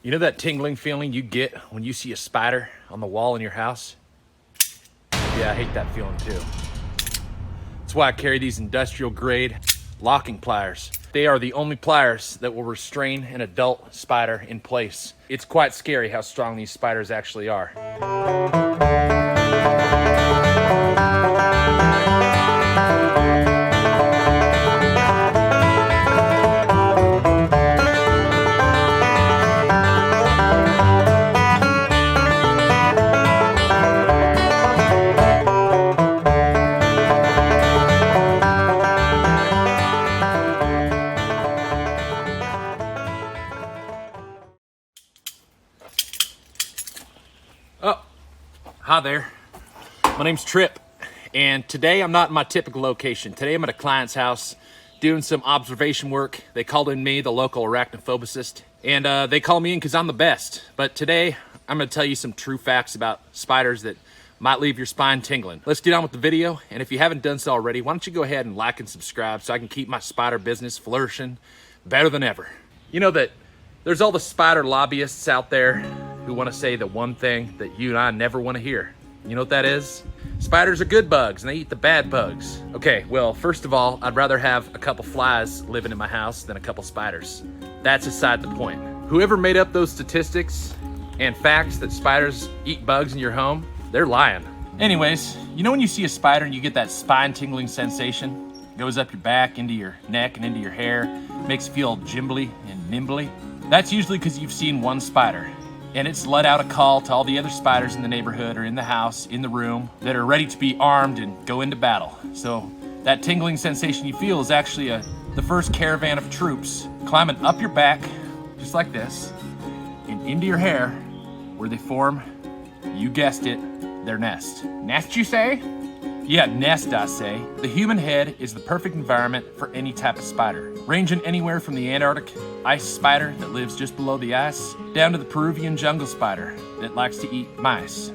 You know that tingling feeling you get when you see a spider on the wall in your house? Yeah, I hate that feeling too. That's why I carry these industrial grade locking pliers. They are the only pliers that will restrain an adult spider in place. It's quite scary how strong these spiders actually are. Oh, hi there. My name's Tripp, and today I'm not in my typical location. Today I'm at a client's house doing some observation work. They called in me, the local arachnophobicist, and they call me in because I'm the best. But today I'm going to tell you some true facts about spiders that might leave your spine tingling. Let's get on with the video, and if you haven't done so already, why don't you go ahead and like and subscribe so I can keep my spider business flourishing better than ever. You know that there's all the spider lobbyists out there who want to say the one thing that you and I never want to hear. You know what that is? Spiders are good bugs and they eat the bad bugs. Okay, well, first of all, I'd rather have a couple flies living in my house than a couple spiders. That's aside the point. Whoever made up those statistics and facts that spiders eat bugs in your home, they're lying. Anyways, you know when you see a spider and you get that spine tingling sensation? It goes up your back, into your neck, and into your hair. Makes you feel jimbly and nimbly. That's usually because you've seen one spider, and it's let out a call to all the other spiders in the neighborhood or in the house, in the room, that are ready to be armed and go into battle. So that tingling sensation you feel is actually the first caravan of troops climbing up your back, just like this, and into your hair, where they form, you guessed it, their nest. Nest, you say? Yeah, nest, I say. The human head is the perfect environment for any type of spider, ranging anywhere from the Antarctic ice spider that lives just below the ice, down to the Peruvian jungle spider that likes to eat mice.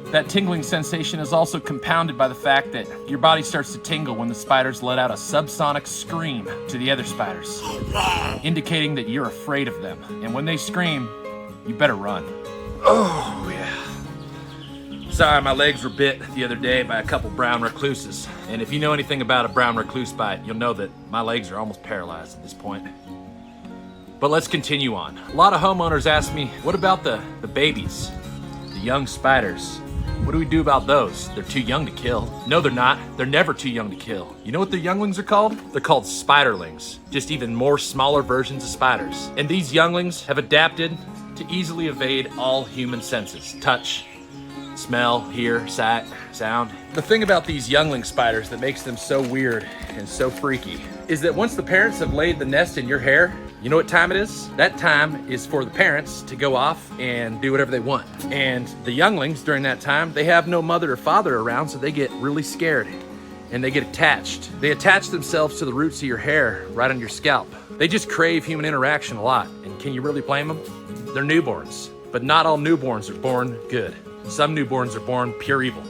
That tingling sensation is also compounded by the fact that your body starts to tingle when the spiders let out a subsonic scream to the other spiders, indicating that you're afraid of them. And when they scream, you better run. Oh, yeah. Sorry, my legs were bit the other day by a couple brown recluses. And if you know anything about a brown recluse bite, you'll know that my legs are almost paralyzed at this point. But let's continue on. A lot of homeowners ask me, what about the babies, the young spiders? What do we do about those? They're too young to kill. No, they're not. They're never too young to kill. You know what the younglings are called? They're called spiderlings, just even more smaller versions of spiders. And these younglings have adapted to easily evade all human senses: touch, smell, hear, sight, sound. The thing about these youngling spiders that makes them so weird and so freaky is that once the parents have laid the nest in your hair, you know what time it is? That time is for the parents to go off and do whatever they want. And the younglings during that time, they have no mother or father around, so they get really scared and they get attached. They attach themselves to the roots of your hair right on your scalp. They just crave human interaction a lot. And can you really blame them? They're newborns, but not all newborns are born good. Some newborns are born pure evil.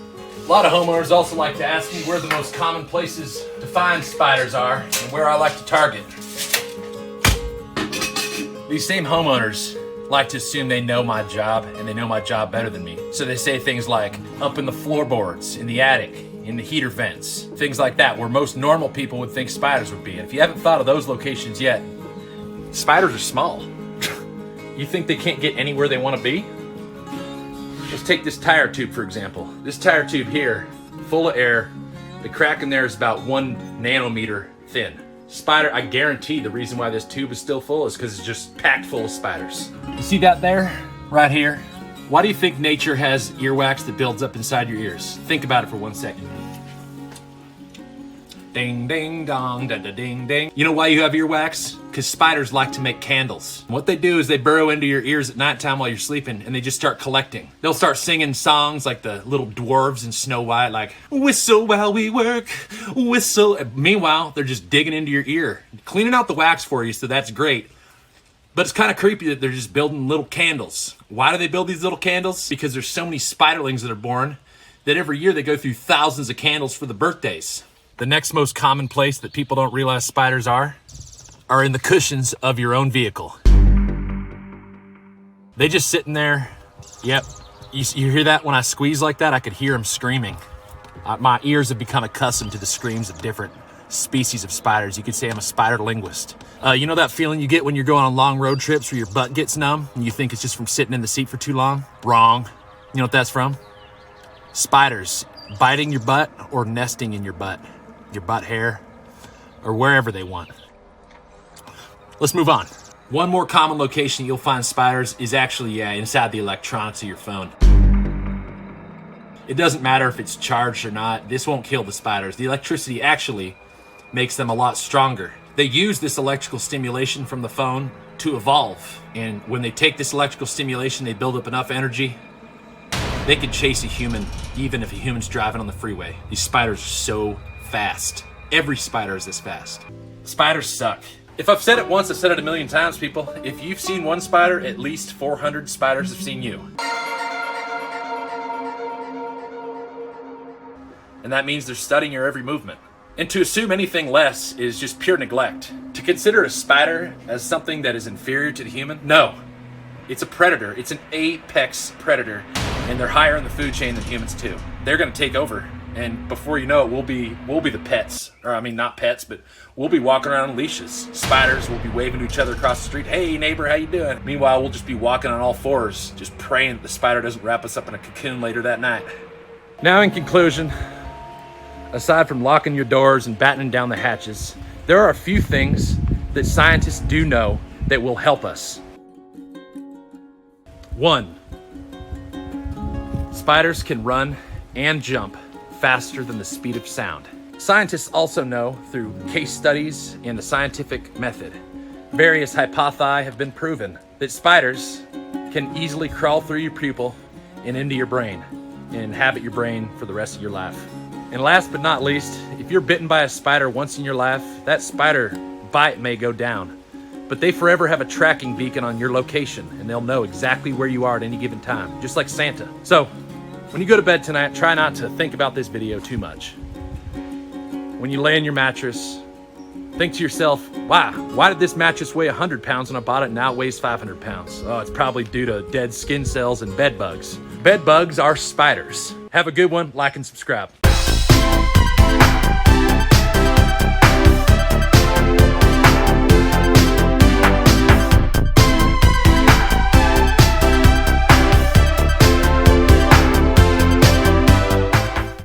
A lot of homeowners also like to ask me where the most common places to find spiders are and where I like to target. These same homeowners like to assume they know my job and they know my job better than me. So they say things like up in the floorboards, in the attic, in the heater vents, things like that, where most normal people would think spiders would be. And if you haven't thought of those locations yet, spiders are small. You think they can't get anywhere they want to be? Let's take this tire tube, for example. This tire tube here, full of air. The crack in there is about 1 nanometer thin. Spider, I guarantee the reason why this tube is still full is because it's just packed full of spiders. You see that there? Right here? Why do you think nature has earwax that builds up inside your ears? Think about it for 1 second. Ding, ding, dong, da, da, ding, ding. You know why you have earwax? Because spiders like to make candles. What they do is they burrow into your ears at nighttime while you're sleeping and they just start collecting. They'll start singing songs like the little dwarves in Snow White, like, whistle while we work, whistle. Meanwhile, they're just digging into your ear, cleaning out the wax for you, so that's great. But it's kind of creepy that they're just building little candles. Why do they build these little candles? Because there's so many spiderlings that are born that every year they go through thousands of candles for the birthdays. The next most common place that people don't realize spiders are in the cushions of your own vehicle. They just sitting there. Yep. You hear that when I squeeze like that? I could hear them screaming. My ears have become accustomed to the screams of different species of spiders. You could say I'm a spider linguist. You know that feeling you get when you're going on long road trips where your butt gets numb and you think it's just from sitting in the seat for too long? Wrong. You know what that's from? Spiders biting your butt or nesting in your butt hair, or wherever they want. Let's move on. One more common location you'll find spiders is actually inside the electronics of your phone. It doesn't matter if it's charged or not. This won't kill the spiders. The electricity actually makes them a lot stronger. They use this electrical stimulation from the phone to evolve. And when they take this electrical stimulation, they build up enough energy, they can chase a human, even if a human's driving on the freeway. These spiders are so fast. Every spider is this fast. Spiders suck. If I've said it once, I've said it a million times, people. If you've seen one spider, at least 400 spiders have seen you. And that means they're studying your every movement. And to assume anything less is just pure neglect. To consider a spider as something that is inferior to the human? No. It's a predator. It's an apex predator. And they're higher in the food chain than humans too. They're gonna take over. And before you know it, we'll be the pets. Or I mean, not pets, but we'll be walking around on leashes. Spiders will be waving to each other across the street. Hey neighbor, how you doing? Meanwhile, we'll just be walking on all fours, just praying that the spider doesn't wrap us up in a cocoon later that night. Now in conclusion, aside from locking your doors and battening down the hatches, there are a few things that scientists do know that will help us. 1. Spiders can run and jump faster than the speed of sound. Scientists also know through case studies and the scientific method, various hypothesi have been proven that spiders can easily crawl through your pupil and into your brain and inhabit your brain for the rest of your life. And last but not least, if you're bitten by a spider once in your life, that spider bite may go down, but they forever have a tracking beacon on your location and they'll know exactly where you are at any given time, just like Santa. So, when you go to bed tonight, try not to think about this video too much. When you lay in your mattress, think to yourself, wow, why did this mattress weigh 100 pounds when I bought it and now it weighs 500 pounds? Oh, it's probably due to dead skin cells and bed bugs. Bed bugs are spiders. Have a good one, like and subscribe.